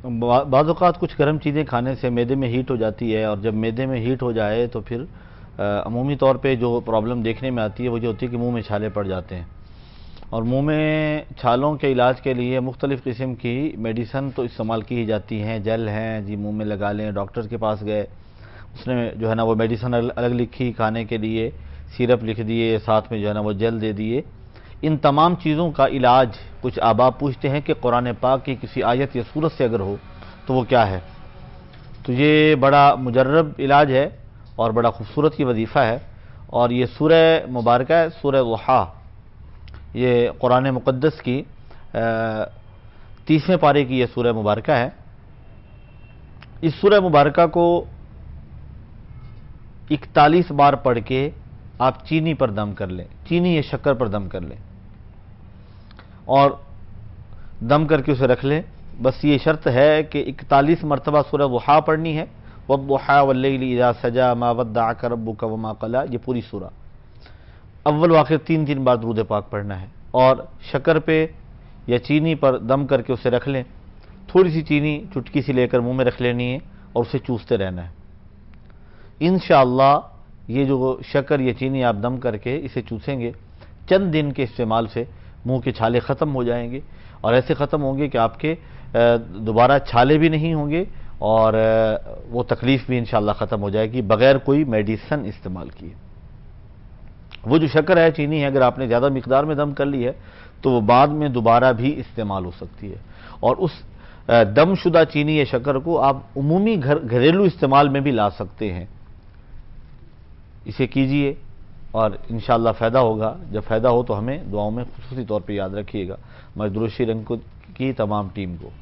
بعض اوقات کچھ گرم چیزیں کھانے سے معدے میں ہیٹ ہو جاتی ہے، اور جب معدے میں ہیٹ ہو جائے تو پھر عمومی طور پہ جو پرابلم دیکھنے میں آتی ہے وہ یہ ہوتی ہے کہ منہ میں چھالے پڑ جاتے ہیں، اور منہ میں چھالوں کے علاج کے لیے مختلف قسم کی میڈیسن تو استعمال کی ہی جاتی ہیں، جل ہیں جی منہ میں لگا لیں، ڈاکٹر کے پاس گئے، اس نے جو ہے نا وہ میڈیسن الگ لکھی کھانے کے لیے، سیرپ لکھ دیے، ساتھ میں جو ہے نا وہ جل دے دیے۔ ان تمام چیزوں کا علاج کچھ احباب پوچھتے ہیں کہ قرآن پاک کی کسی آیت یا سورت سے اگر ہو تو وہ کیا ہے؟ تو یہ بڑا مجرب علاج ہے اور بڑا خوبصورت یہ وظیفہ ہے، اور یہ سورہ مبارکہ ہے، سورہ ضحیٰ، یہ قرآن مقدس کی 30ویں پارے کی یہ سورہ مبارکہ ہے۔ اس سورہ مبارکہ کو 41 بار پڑھ کے آپ چینی پر دم کر لیں، چینی یا شکر پر دم کر لیں، اور دم کر کے اسے رکھ لیں۔ بس یہ شرط ہے کہ 41 مرتبہ سورہ ضحیٰ پڑھنی ہے، وَالضُّحَىٰ وَاللَّيْلِ إِذَا سَجَىٰ مَا وَدَّعَكَ رَبُّكَ وَمَا قَلَىٰ، یہ پوری سورہ اول واخر 3 بار درود پاک پڑھنا ہے، اور شکر پہ یا چینی پر دم کر کے اسے رکھ لیں، تھوڑی سی چینی چٹکی سی لے کر منہ میں رکھ لینی ہے اور اسے چوستے رہنا ہے۔ انشاءاللہ یہ جو شکر یا چینی آپ دم کر کے اسے چوسیں گے، چند دن کے استعمال سے منہ کے چھالے ختم ہو جائیں گے، اور ایسے ختم ہوں گے کہ آپ کے دوبارہ چھالے بھی نہیں ہوں گے، اور وہ تکلیف بھی انشاءاللہ ختم ہو جائے گی بغیر کوئی میڈیسن استعمال کیے۔ وہ جو شکر ہے، چینی ہے، اگر آپ نے زیادہ مقدار میں دم کر لی ہے تو وہ بعد میں دوبارہ بھی استعمال ہو سکتی ہے، اور اس دم شدہ چینی یا شکر کو آپ عمومی گھریلو استعمال میں بھی لا سکتے ہیں۔ اسے کیجئے اور انشاءاللہ فائدہ ہوگا۔ جب فائدہ ہو تو ہمیں دعاؤں میں خصوصی طور پہ یاد رکھیے گا۔ مجدور شیرنگ کی تمام ٹیم کو